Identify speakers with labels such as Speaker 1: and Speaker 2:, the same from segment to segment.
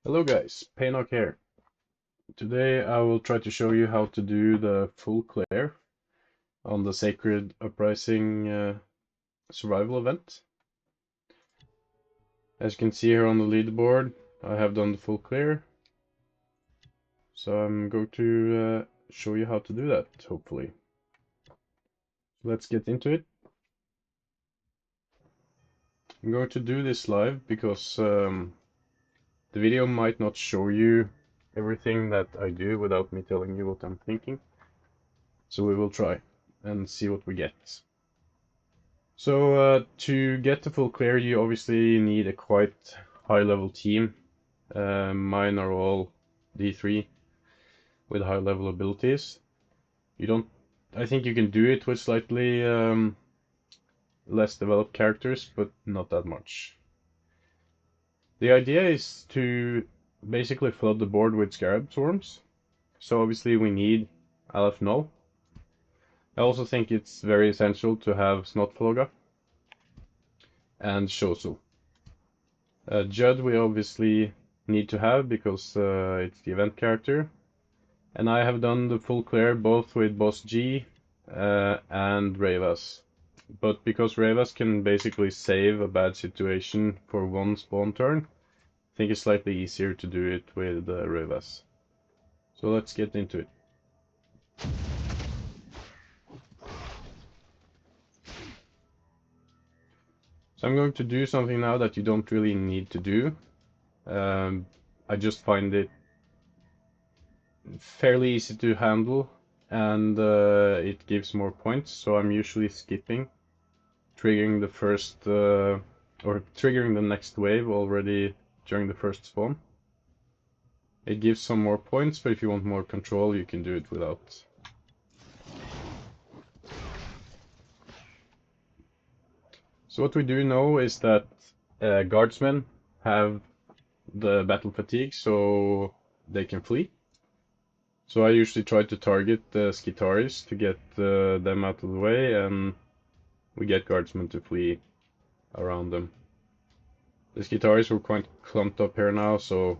Speaker 1: Hello guys, Painok here. Today I will try to show you how to do the full clear on the Sacred Uprising survival event. As you can see here on the leaderboard, I have done the full clear. So I'm going to show you how to do that, hopefully. Let's get into it. I'm going to do this live because the video might not show you everything that I do without me telling you what I'm thinking. So we will try and see what we get. So to get the full clear, you obviously need a quite high-level team. Mine are all D3 with high-level abilities. You don't. I think you can do it with slightly less developed characters, but not that much. The idea is to basically flood the board with Scarab Swarms. So obviously we need Aleph Null. I also think it's very essential to have Snotfloga and Shosu. Judh we obviously need to have because it's the event character. And I have done the full clear both with Boss G and Ravas. But because Ravas can basically save a bad situation for one spawn turn, I think it's slightly easier to do it with Ravas. So let's get into it. So I'm going to do something now that you don't really need to do. I just find it fairly easy to handle and it gives more points, so I'm usually skipping, triggering the first or triggering the next wave already during the first spawn. It gives some more points, but if you want more control you can do it without. So what we do know is that guardsmen have the battle fatigue, so they can flee. So I usually try to target the Skitaris to get them out of the way, and we get guardsmen to flee around them. The Skitaris were quite clumped up here now, so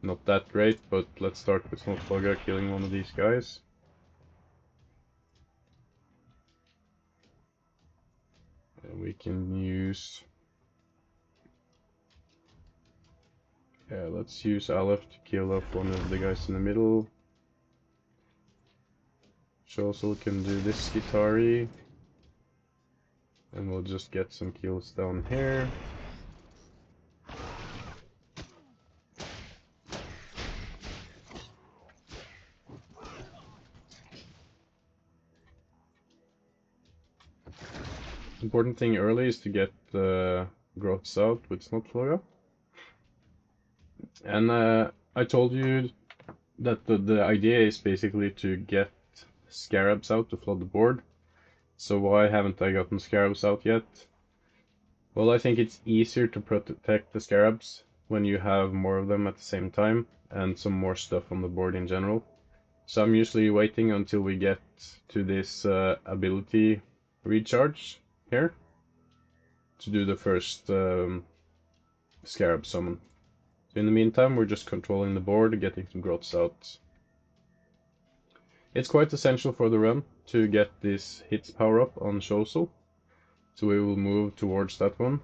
Speaker 1: not that great, but let's start with Snotfloga killing one of these guys. And we can use... Yeah, let's use Aleph to kill off one of the guys in the middle. Shosul can do this Skitari. And we'll just get some kills down here. Important thing early is to get the growths out with Snotfloga. And I told you that the idea is basically to get Scarabs out to flood the board. So why haven't I gotten Scarabs out yet? Well, I think it's easier to protect the Scarabs when you have more of them at the same time and some more stuff on the board in general. So I'm usually waiting until we get to this ability recharge here to do the first Scarab summon. So in the meantime, we're just controlling the board, getting some growths out. It's quite essential for the run to get this hits power up on Shosul, so we will move towards that one.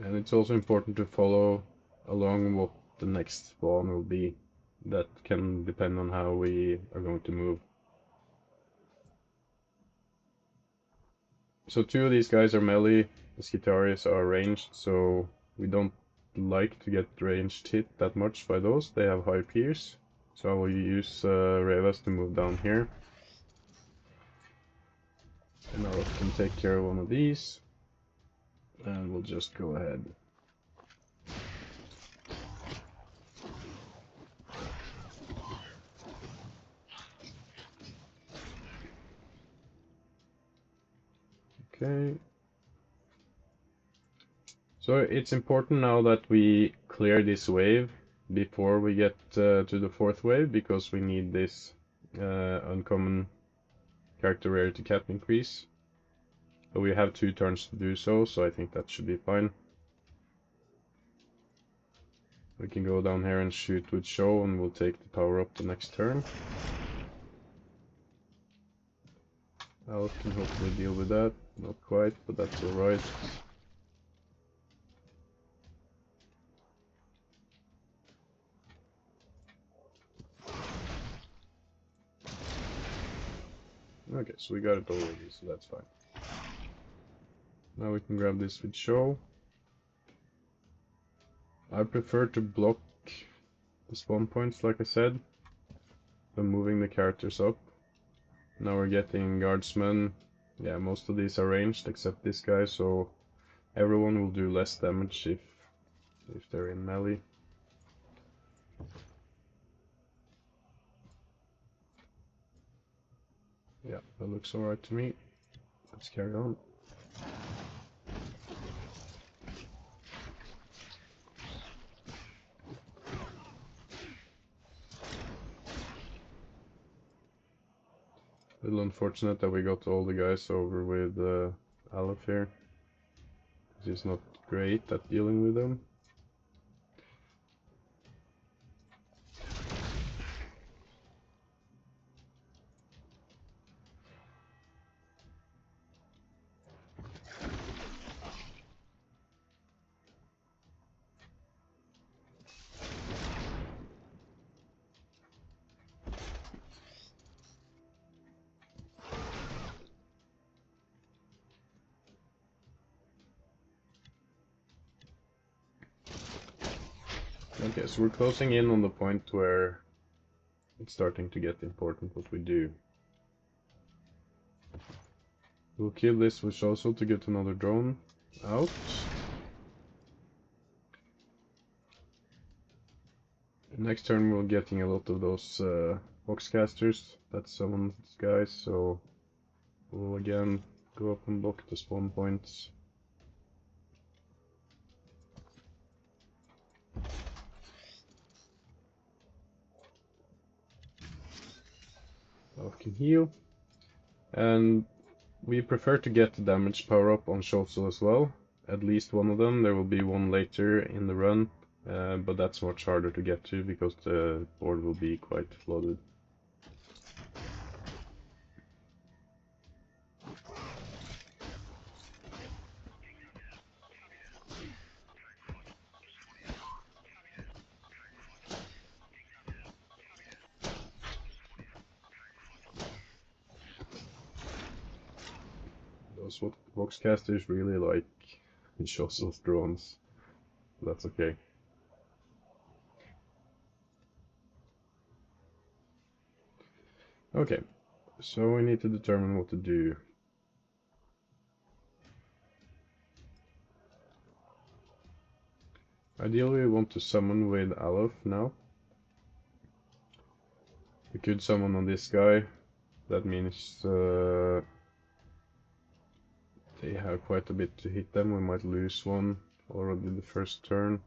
Speaker 1: And it's also important to follow along what the next spawn will be. That can depend on how we are going to move. So two of these guys are melee, the Skitaris are ranged, so we don't like to get ranged hit that much by those. They have high pierce, so I will use Revas to move down here. And I can take care of one of these, and we'll just go ahead. Okay. So it's important now that we clear this wave before we get to the fourth wave, because we need this uncommon character rarity cap increase. But we have 2 turns to do so, so I think that should be fine. We can go down here and shoot with show, and we'll take the power up the next turn. Al can hopefully deal with that. Not quite, but that's alright. Okay, so we got it already, so that's fine. Now we can grab this with show. I prefer to block the spawn points, like I said, by moving the characters up. Now we're getting guardsmen. Yeah, most of these are ranged except this guy, so everyone will do less damage if they're in melee. Yeah, that looks alright to me. Let's carry on. A little unfortunate that we got all the guys over with Aleph here. He's not great at dealing with them. Okay, so we're closing in on the point where it's starting to get important what we do. We'll kill this wish also to get another drone out. Next turn we're getting a lot of those boxcasters that summon these guys, so we'll again go up and block the spawn points. Elf can heal. And we prefer to get the damage power up on Shosel as well. At least one of them. There will be one later in the run, but that's much harder to get to because the board will be quite flooded. Those boxcasters really like Shosel's drones. That's okay. Okay, so we need to determine what to do. Ideally we want to summon with Aleph now. We could summon on this guy. That means they have quite a bit to hit them. We might lose one already the first turn.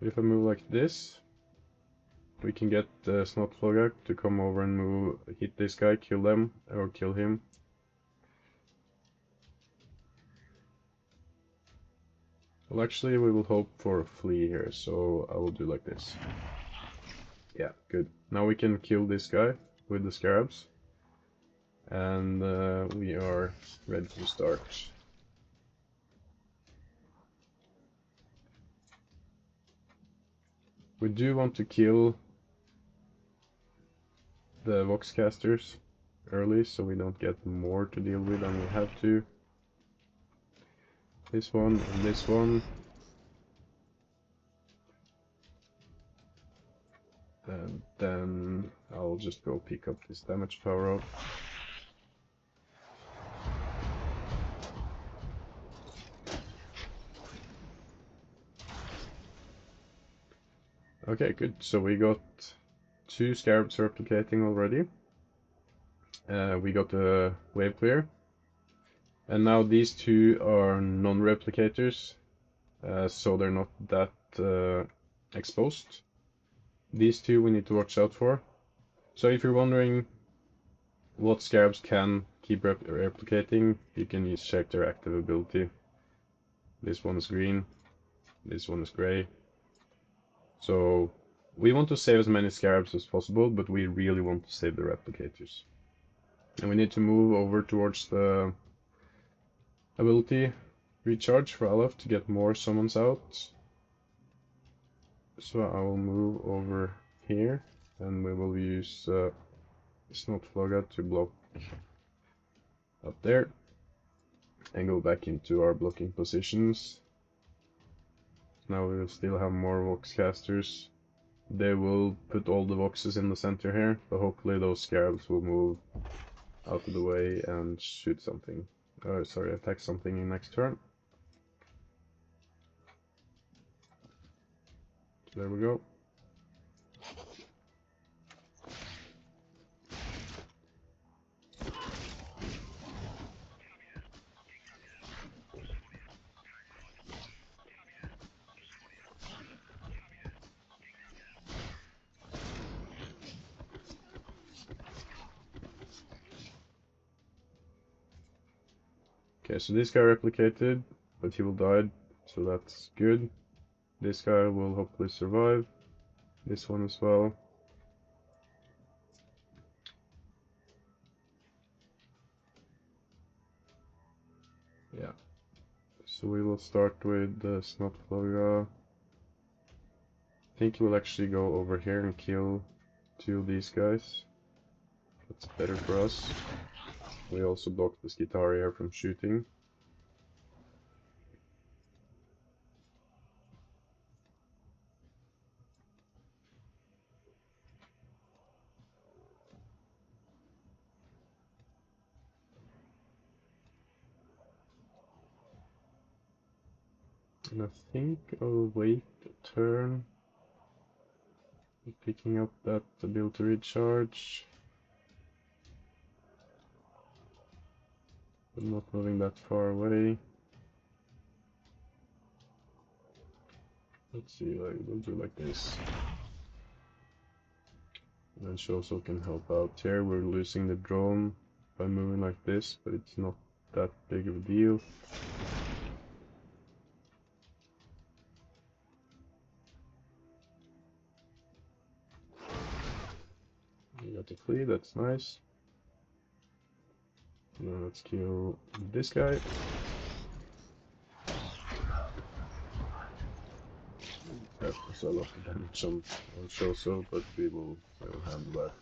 Speaker 1: If I move like this, we can get Snotflogak to come over and hit this guy, kill them, or kill him. Well, actually, we will hope for a flea here, so I will do like this. Yeah, good. Now we can kill this guy with the scarabs. And we are ready to start. We do want to kill the Voxcasters early, so we don't get more to deal with than we have to. This one and this one. And then I'll just go pick up this damage power up. Okay, good. So we got 2 scarabs replicating already. We got a wave clear. And now these 2 are non-replicators, so they're not that exposed. These two we need to watch out for. So if you're wondering what scarabs can keep replicating, you can use check their active ability. This one is green, this one is gray. So we want to save as many scarabs as possible, but we really want to save the replicators. And we need to move over towards the ability recharge for Aleph to get more summons out. So I will move over here, and we will use Snotflogga to block up there, and go back into our blocking positions. Now we will still have more Vox casters. They will put all the Voxes in the center here, but hopefully those scarabs will move out of the way and shoot something. Sorry, attack something in next turn. So there we go. Okay, so this guy replicated, but he will die, so that's good. This guy will hopefully survive. This one as well. Yeah. So we will start with the Snotflogga. I think he will actually go over here and kill two of these guys. That's better for us. We also block this guitar here from shooting. And I think I'll wait a turn, picking up that ability recharge, but not moving that far away. Let's see, like, we'll do like this. And then she also can help out here. We're losing the drone by moving like this, but it's not that big of a deal. You got to flee, that's nice. Now let's kill this guy. That was a lot of damage on Shoso, but we will handle that.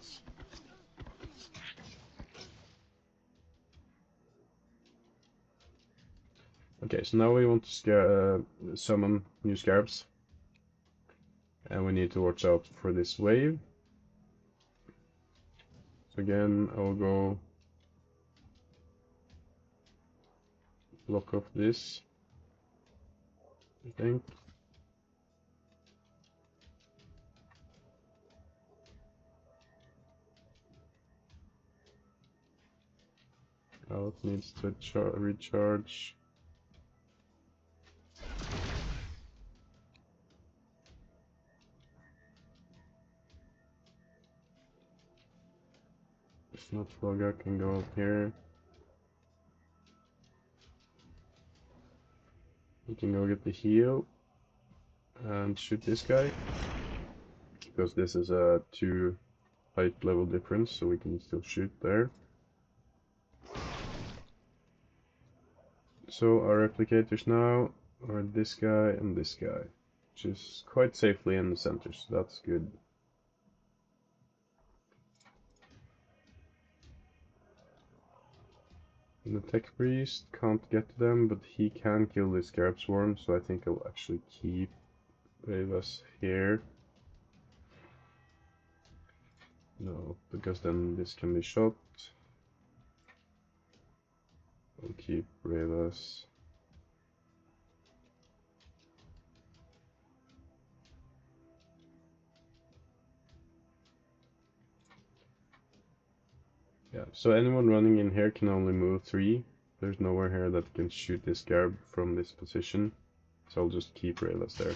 Speaker 1: Okay, so now we want to summon new scarabs. And we need to watch out for this wave. So again, I'll go block off this, I think. Now it needs to recharge. If not, Flogga can go up here. We can go get the heal and shoot this guy, because this is a 2 height level difference, so we can still shoot there. So our replicators now are this guy and this guy, which is quite safely in the center, so that's good. And the Tech Priest can't get to them, but he can kill the Scarab Swarm, so I think I'll actually keep Ravas here. No, because then this can be shot. I'll keep Ravas. Yeah, so anyone running in here can only move 3. There's nowhere here that can shoot this Scarab from this position, so I'll just keep Ravas there.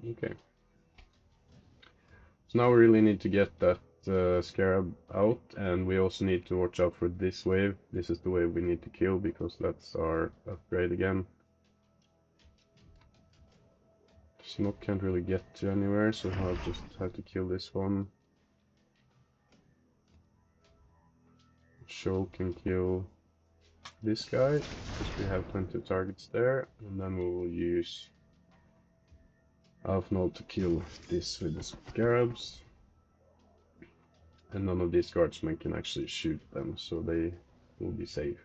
Speaker 1: Okay. So now we really need to get that scarab out, and we also need to watch out for this wave. This is the wave we need to kill because that's our upgrade again. Smoke can't really get to anywhere, so I'll just have to kill this one. Shoal can kill this guy, because we have plenty of targets there, and then we will use Alphnol to kill this with the scarabs. And none of these guardsmen can actually shoot them, so they will be safe.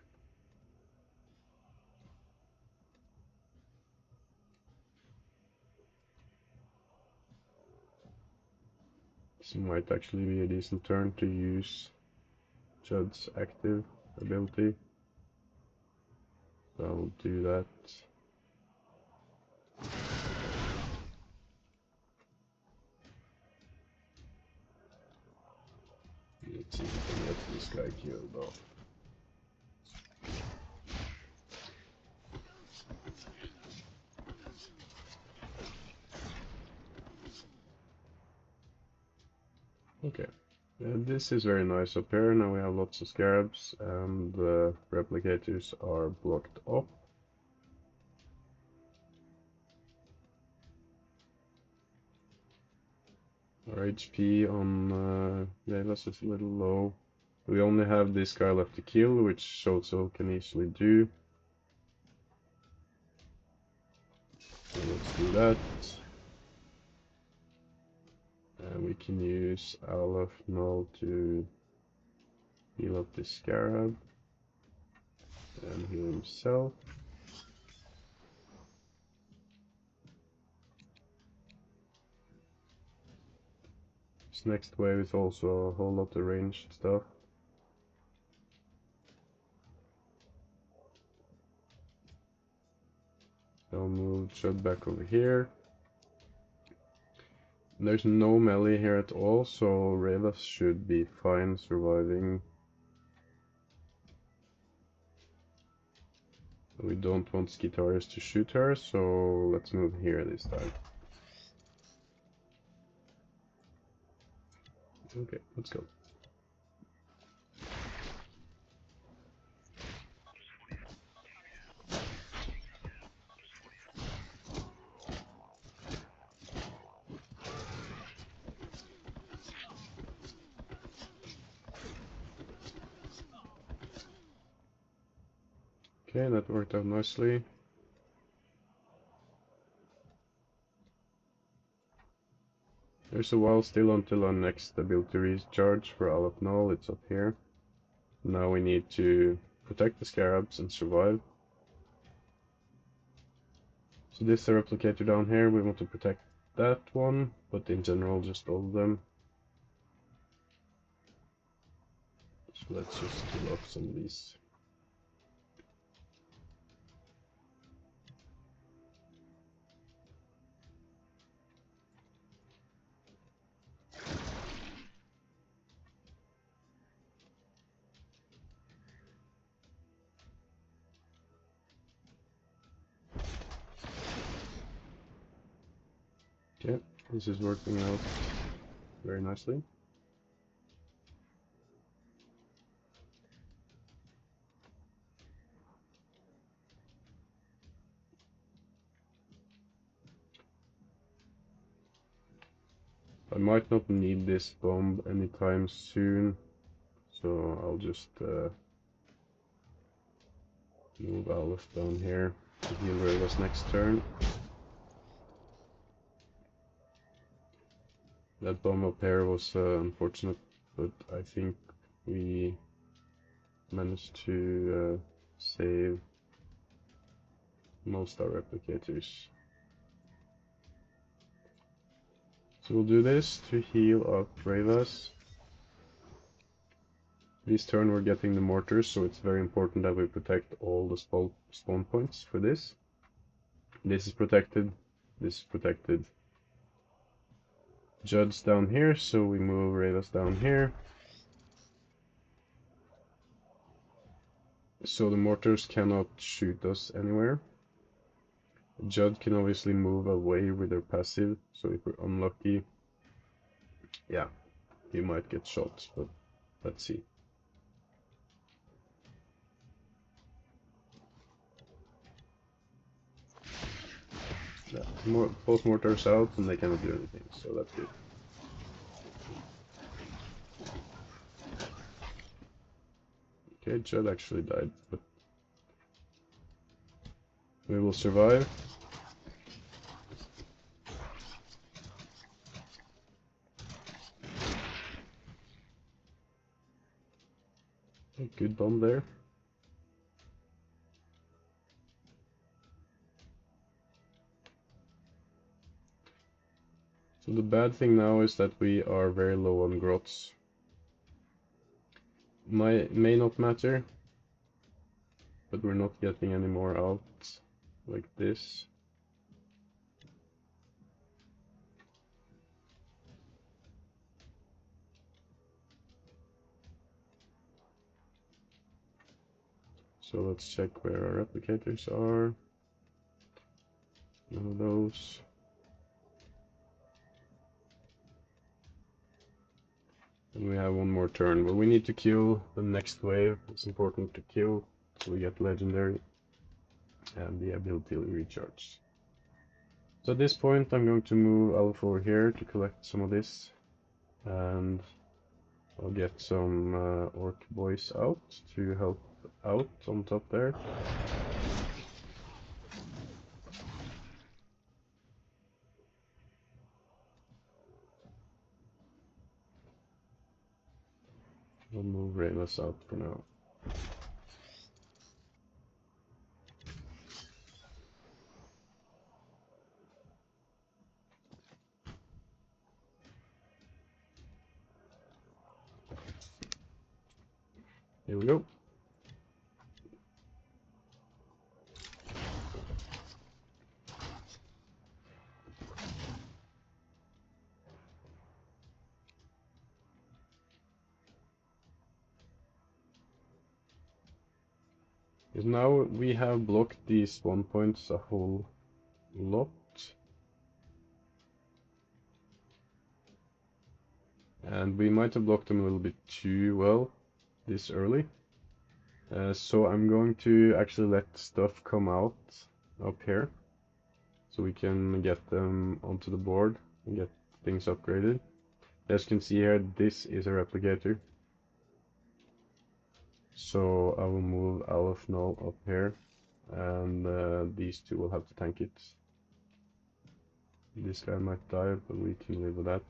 Speaker 1: This might actually be a decent turn to use Judh's active ability. So I'll do that. Let's see if we can get this guy killed off. Okay. This is very nice up here. Now we have lots of scarabs and the replicators are blocked off. Our HP on Velas is a little low. We only have this guy left to kill, which Shoto can easily do. So let's do that. And we can use Olaf Null to heal up this scarab and heal himself. This next wave is also a whole lot of ranged stuff. I'll move Judh back over here. There's no melee here at all, so Revas should be fine surviving. We don't want Skitaris to shoot her, so let's move here this time. Okay, let's go. Okay, that worked out nicely. There's a while still until our next ability recharge for Olaf Null. It's up here. Now we need to protect the scarabs and survive. So this is a replicator down here. We want to protect that one, but in general just all of them. So let's just kill off some of these. Okay, this is working out very nicely. I might not need this bomb anytime soon, so I'll just move Olaf down here to heal Rayla's next turn. That bomb up here was unfortunate, but I think we managed to save most our replicators. So we'll do this to heal up Raylas. This turn we're getting the mortars, so it's very important that we protect all the spawn points for this. This is protected, this is protected. Judh's down here, so we move Raylas down here. So the mortars cannot shoot us anywhere. Judd can obviously move away with their passive, so if we're unlucky, yeah, he might get shot, but let's see. Yeah, both mortars out and they cannot do anything, so that's good. Okay, Judd actually died, but we will survive. A good bomb there. So the bad thing now is that we are very low on grots. May not matter, but we're not getting any more out like this. So let's check where our replicators are. None of those. And we have one more turn, but we need to kill the next wave. It's important to kill so we get legendary and the ability recharge. So at this point I'm going to move Alpha over here to collect some of this, and I'll get some orc boys out to help out on top there. We'll move Rayless out for now. Here we go. Because now we have blocked these spawn points a whole lot. And we might have blocked them a little bit too well this early. So I'm going to actually let stuff come out up here, so we can get them onto the board and get things upgraded. As you can see here, this is a replicator. So I will move Aleph Null up here, and these two will have to tank it. This guy might die, but we can live with that.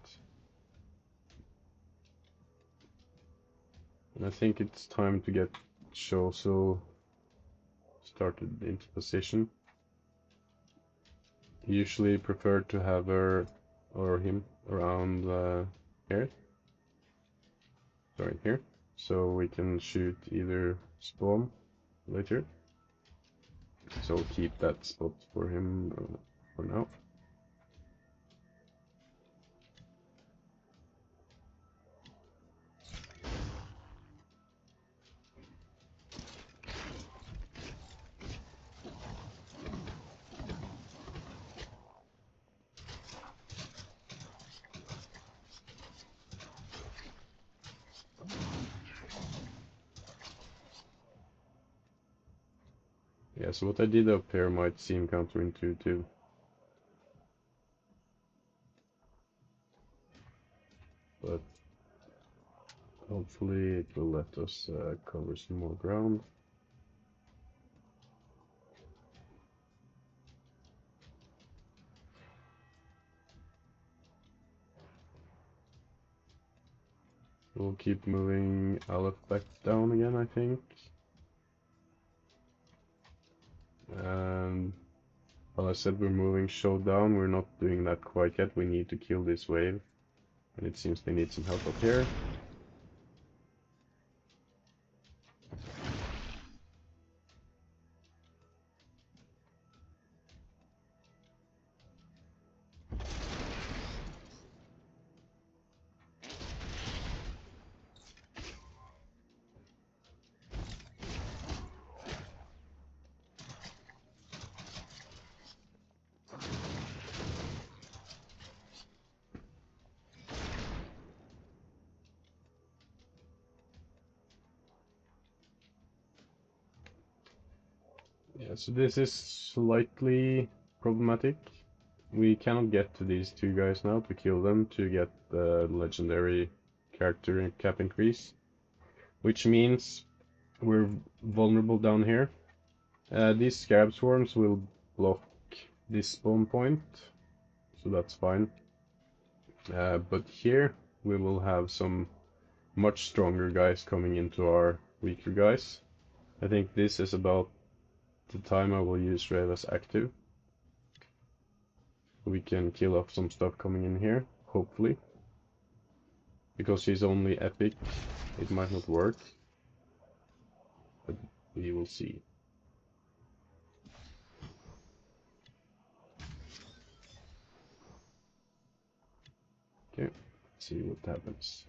Speaker 1: And I think it's time to get Shoso started into position. Usually prefer to have her or him around here. Sorry, here. So we can shoot either spawn later. So we'll keep that spot for him for now. Yeah, so what I did up here might seem counterintuitive. But hopefully it will let us cover some more ground. We'll keep moving Aleph back down again, I think. And well, I said we're moving Show down, we're not doing that quite yet. We need to kill this wave. And it seems they need some help up here. So this is slightly problematic. We cannot get to these two guys now to kill them to get the legendary character cap increase, which means we're vulnerable down here. These scarab swarms will block this spawn point, so that's fine. But here we will have some much stronger guys coming into our weaker guys. I think this is about the time I will use Rayla's active. We can kill off some stuff coming in here, hopefully. Because he's only epic, it might not work. But we will see. Okay, let's see what happens.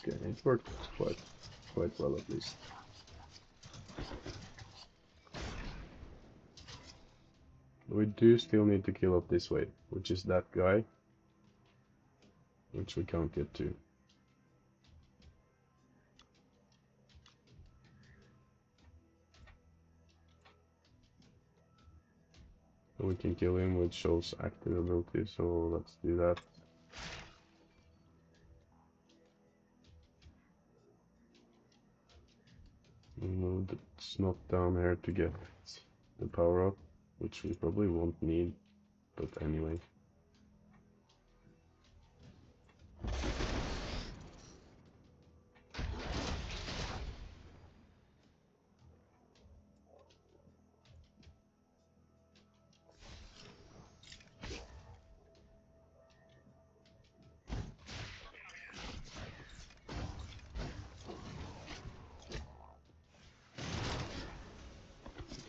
Speaker 1: Okay, it worked quite well at least. We do still need to kill off this way, which is that guy, which we can't get to. We can kill him with shows active ability, so let's do that. Move the snot down here to get the power up, which we probably won't need, but anyway.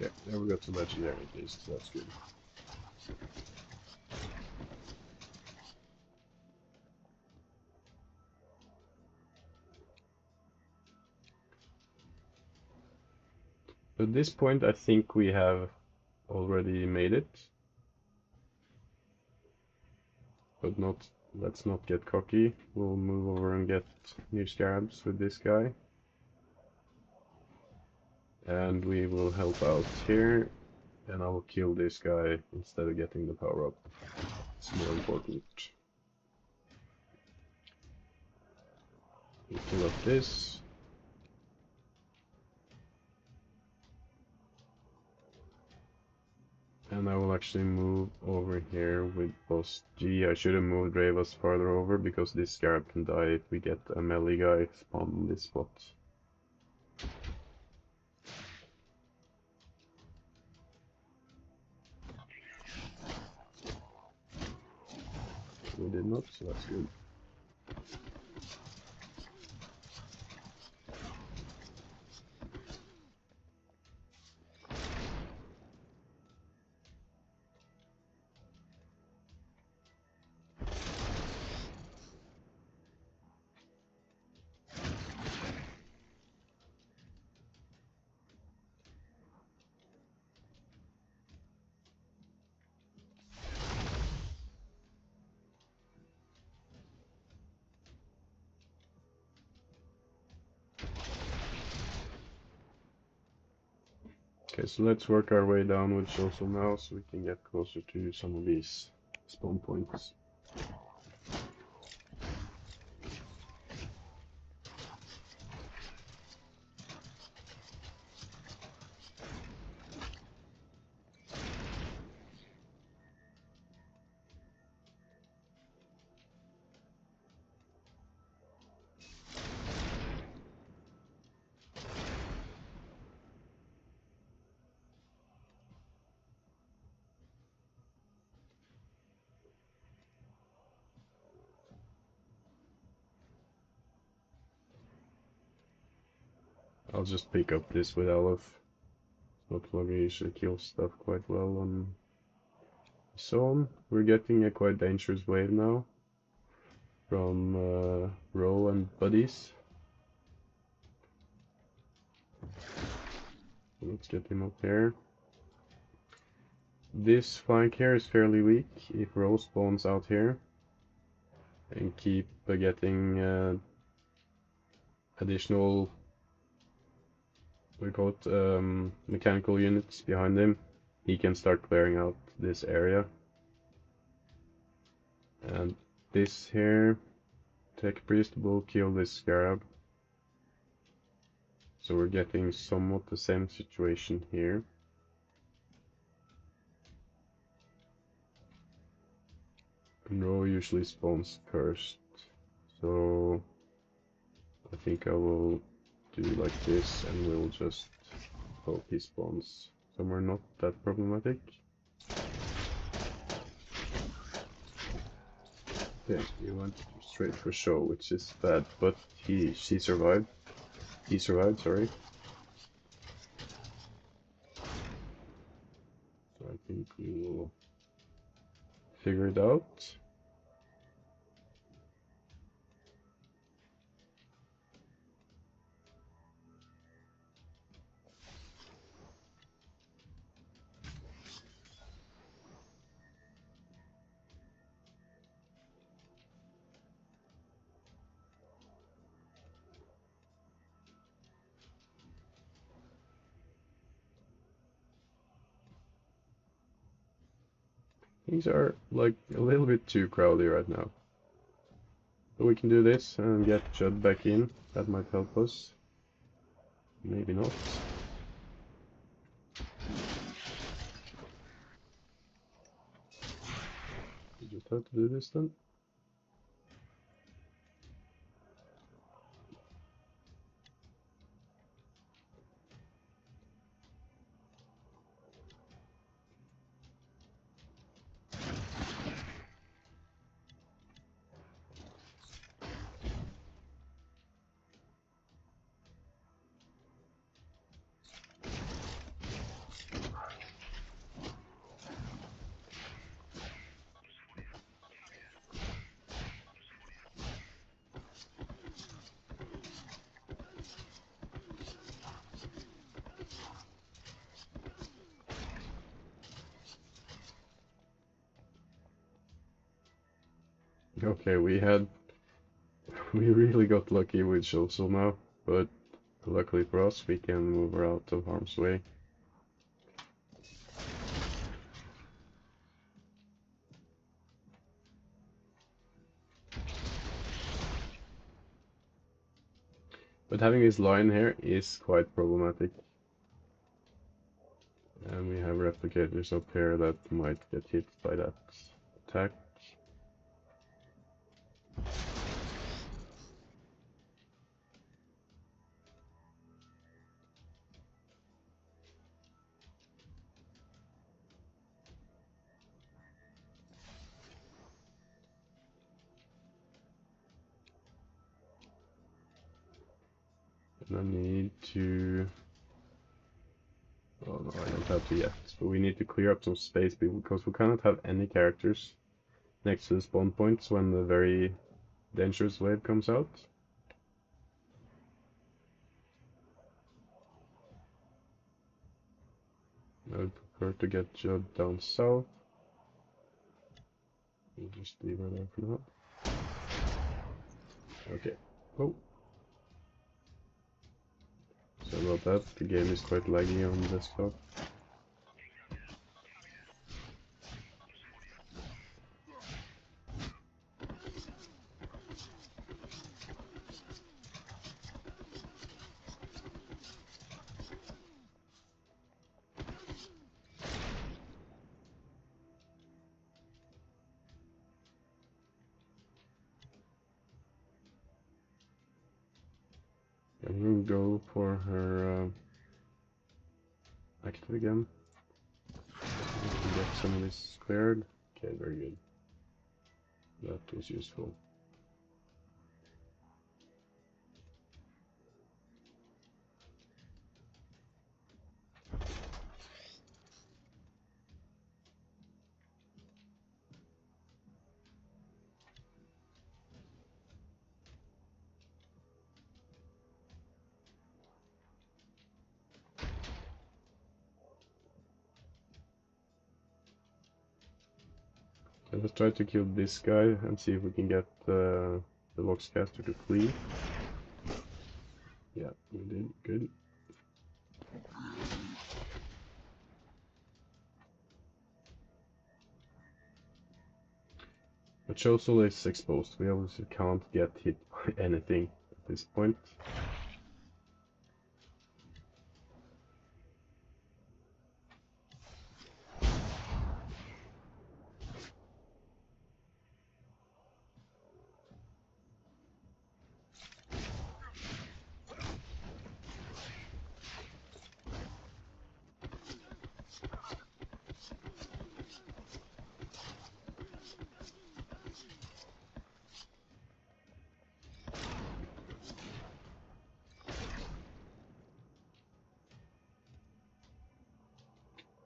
Speaker 1: Okay, there we got some legendary at least, so that's good. At this point, I think we have already made it. But not, let's not get cocky. We'll move over and get new scarabs with this guy. And we will help out here. And I will kill this guy instead of getting the power up. It's more important. We kill up this. And I will actually move over here with boss G. I should have moved Ravas farther over because this scarab can die if we get a melee guy spawn on this spot. We did not, so that's good. Okay, so let's work our way downwards also now, so we can get closer to some of these spawn points. I'll just pick up this with Aleph. Snotflogger usually kills stuff quite well on his own. We're getting a quite dangerous wave now from Ro and buddies. Let's get him up here. This flank here is fairly weak. If Rose spawns out here and keep getting additional, we call it, mechanical units behind him, he can start clearing out this area. And this here, Tech Priest will kill this Scarab. So we're getting somewhat the same situation here. Ro usually spawns first, so I think I will do like this, and we'll just hope he spawns somewhere not that problematic. Okay, he went straight for show, which is bad, but she survived. He survived, sorry. So I think we will figure it out. Things are like a little bit too crowded right now. But we can do this and get Judh back in. That might help us. Maybe not. We just have to do this then. Okay, we really got lucky with Sholso now, but luckily for us, we can move her out of harm's way. But having this line here is quite problematic. And we have replicators up here that might get hit by that attack. And I need to... Oh no, I don't have to yet. But we need to clear up some space because we cannot have any characters next to the spawn points when the very dangerous wave comes out. I would prefer to get Judh down south. We'll just leave her there for now. Okay. Oh. Sorry about that. The game is quite laggy on the desktop. And we'll go for her active again. We can get some of this cleared. Okay, very good. That was useful. Let's try to kill this guy and see if we can get the Loxcaster to flee. Yeah, we did. Good. But Chosul is exposed. We obviously can't get hit by anything at this point.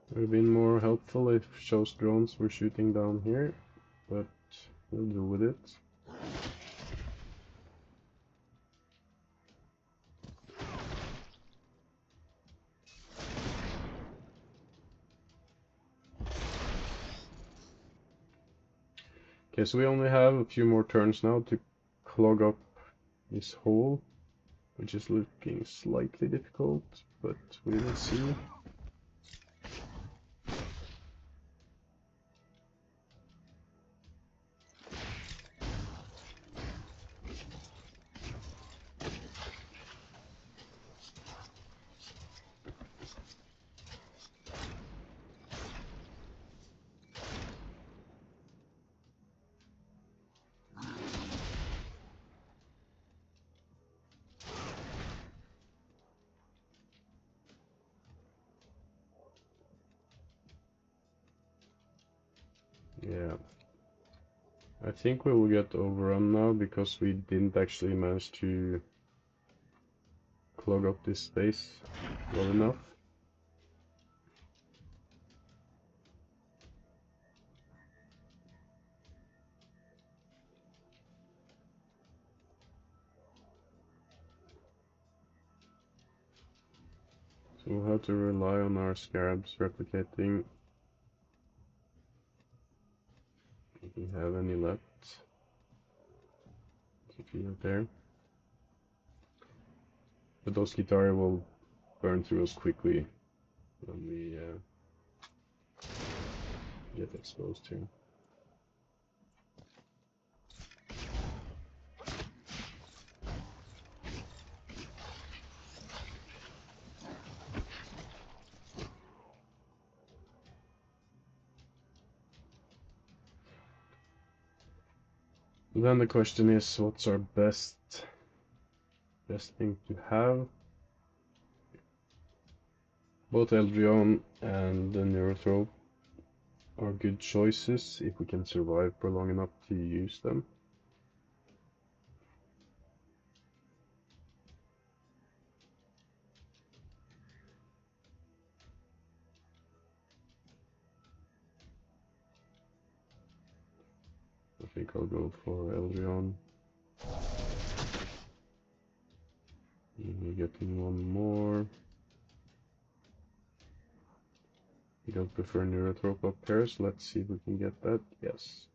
Speaker 1: It would have been more helpful if Show's drones were shooting down here, but we'll deal with it. Okay, so we only have a few more turns now to clog up this hole, which is looking slightly difficult, but we will see. Yeah, I think we will get overrun now because we didn't actually manage to clog up this space well enough. So we'll have to rely on our scarabs replicating. If we have any left. There's a few there. But those Guitari will burn through us quickly when we get exposed here. Then the question is, what's our best thing to have? Both Eldrion and the Neurothrope are good choices if we can survive for long enough to use them. I think I'll go for Eldrion. We're getting one more. We don't prefer Neurothrope up there, so let's see if we can get that. Yes.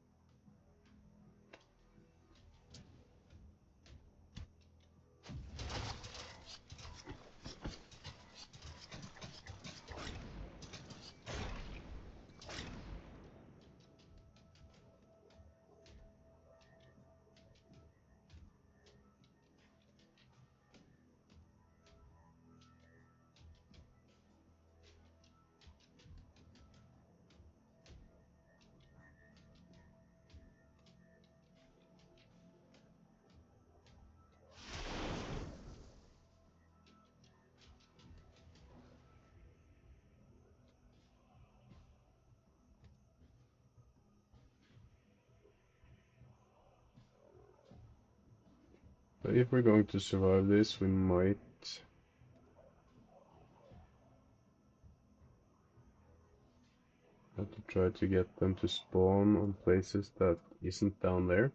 Speaker 1: But if we're going to survive this, we might have to try to get them to spawn on places that isn't down there.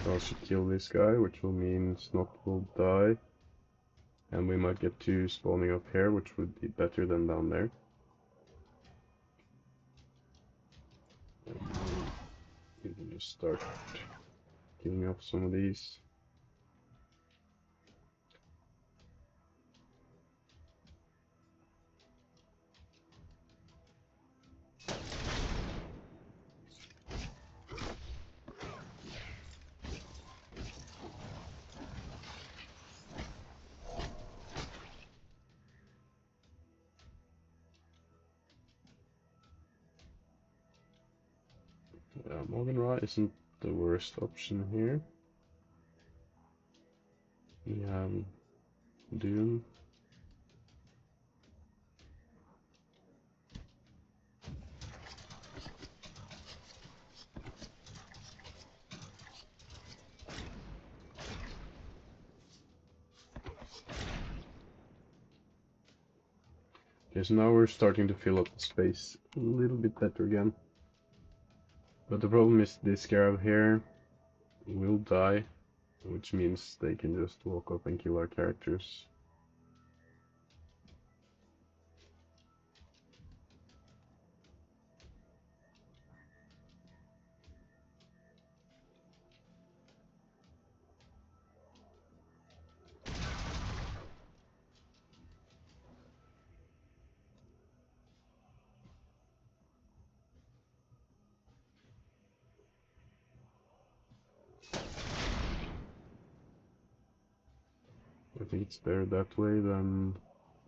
Speaker 1: So I should kill this guy, which will mean Snot will die. And we might get two spawning up here, which would be better than down there. We can just start killing off some of these. Morgan Ra isn't the worst option here. We have Doom. Okay, so now we're starting to fill up the space a little bit better again. But the problem is this scarab here will die, which means they can just walk up and kill our characters. I think it's better that way than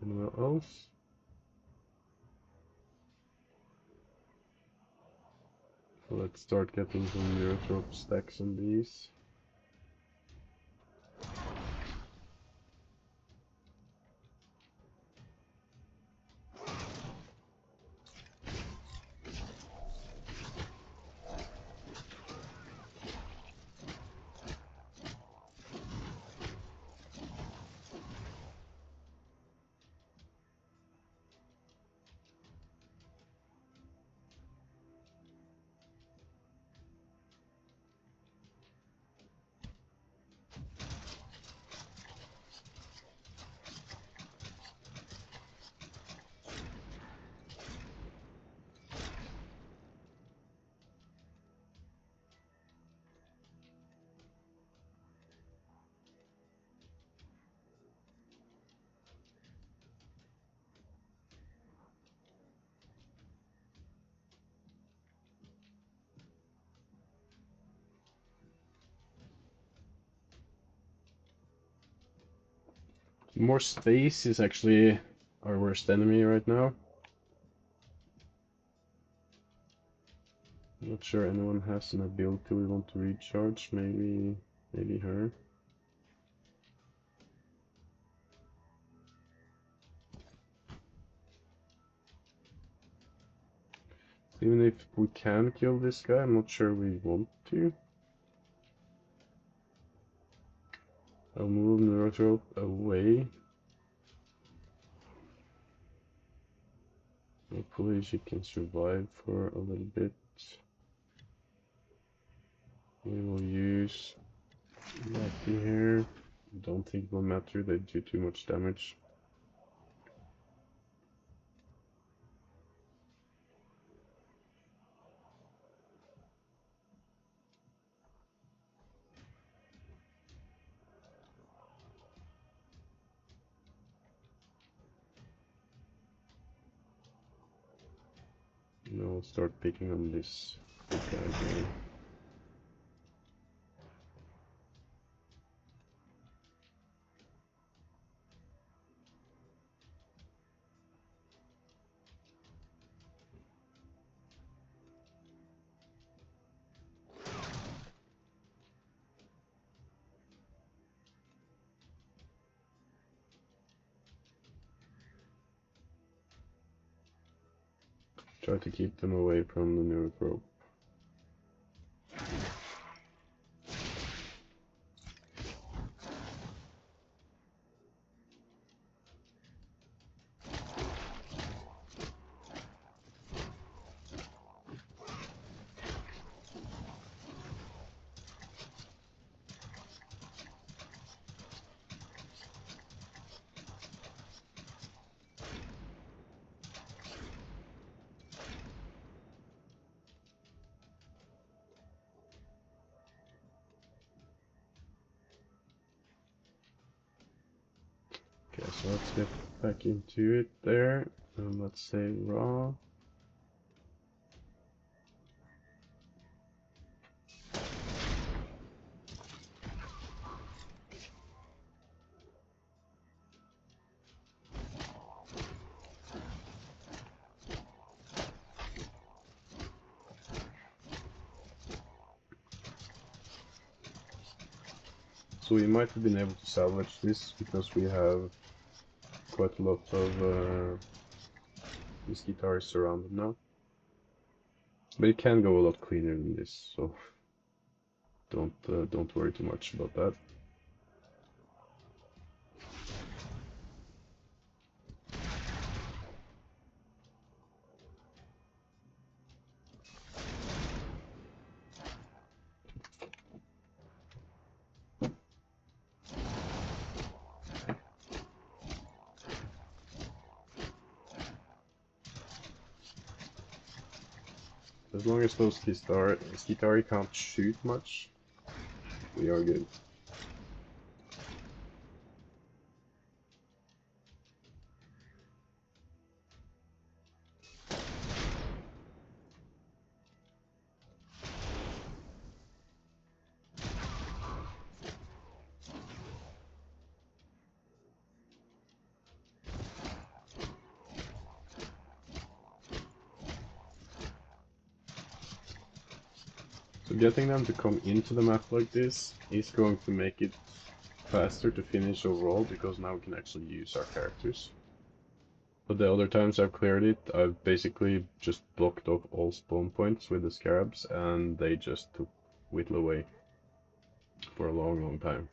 Speaker 1: anywhere else. So let's start getting some Neurotrope stacks on these. More space is actually our worst enemy right now. Not sure anyone has an ability we want to recharge. Maybe her. Even if we can kill this guy, I'm not sure we want to. I'll move Neurotrope away. Hopefully she can survive for a little bit. We will use Lucky here. Don't think it will matter, they do too much damage. Now I'll start picking on this guy here. Try to keep them away from the Neuroprobe. So let's get back into it there, and let's say raw. So we might have been able to salvage this because we have quite a lot of these guitars surrounded now. But it can go a lot cleaner than this, so don't worry too much about that. As long as those guitar can't shoot much, we are good. So getting them to come into the map like this is going to make it faster to finish overall, because now we can actually use our characters. But the other times I've cleared it, I've basically just blocked off all spawn points with the scarabs, and they just took whittle away for a long time.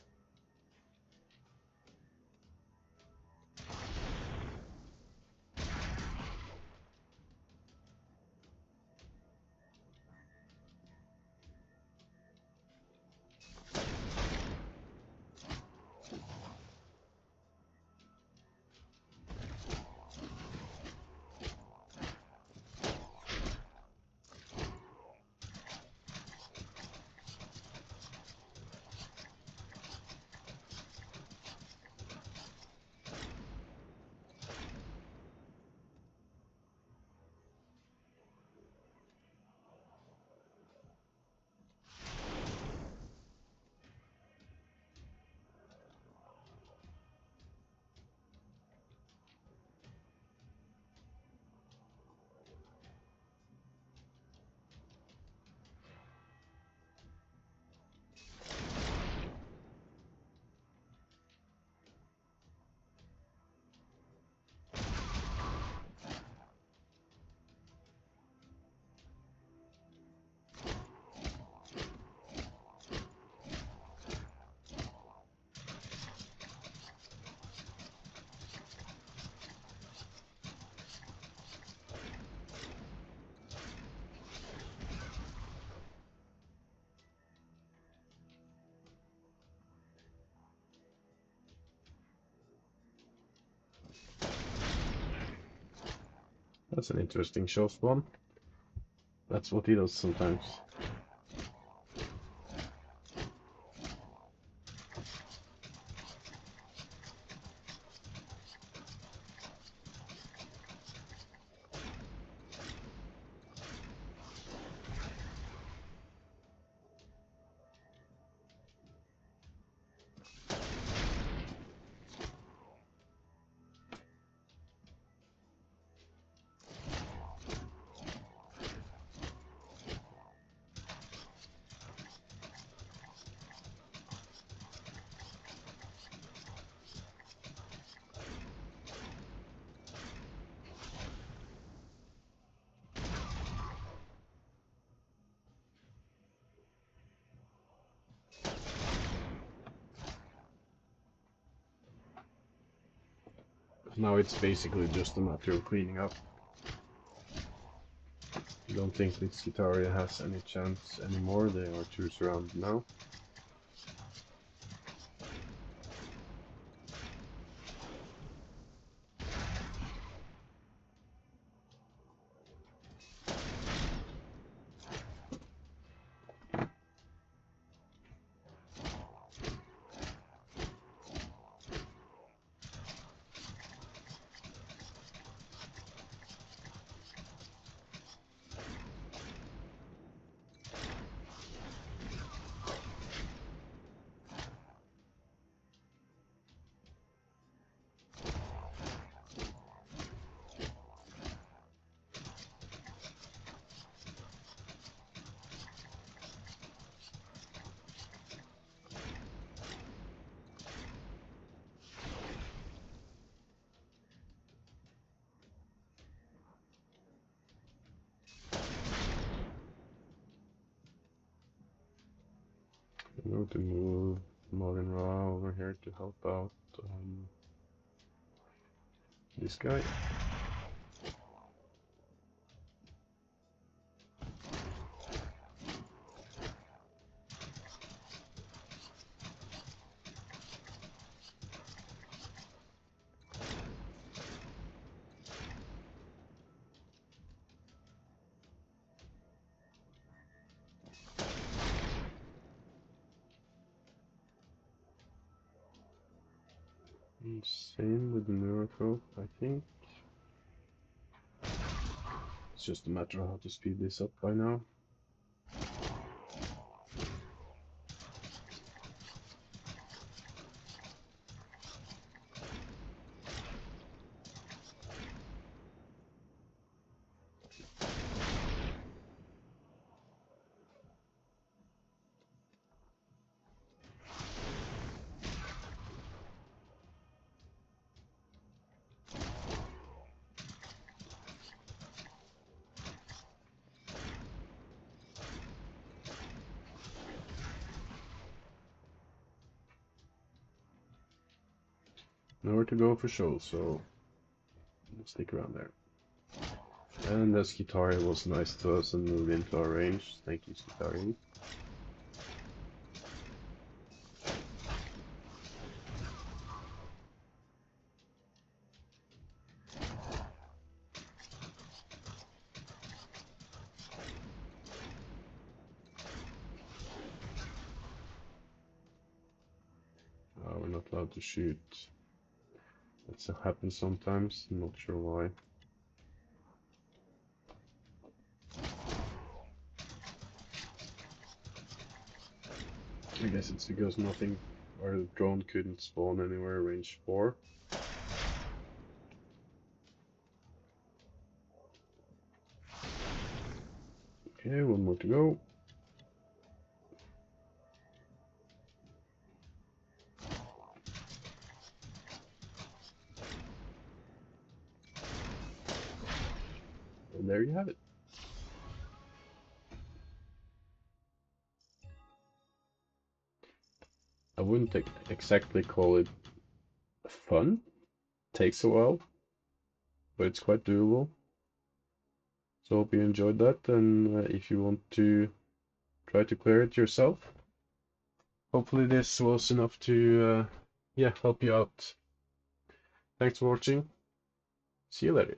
Speaker 1: That's an interesting show spawn. That's what he does sometimes. Now it's basically just a matter of cleaning up. I don't think this Gitaria has any chance anymore, they are too surrounded now. I'm going to move Morgan Ra over here to help out this guy. And same with the Miracle, I think. It's just a matter of how to speed this up by now. Nowhere to go for show, so we'll stick around there. And as Skitari was nice to us and moved into our range, thank you, Skitari. We're not allowed to shoot. That happens sometimes, I'm not sure why. I guess it's because nothing, our drone couldn't spawn anywhere range 4. Okay, one more to go. And there you have it. I wouldn't exactly call it fun. Takes a while, but it's quite doable. So hope you enjoyed that, and if you want to try to clear it yourself, hopefully this was enough to yeah, help you out. Thanks for watching. See you later.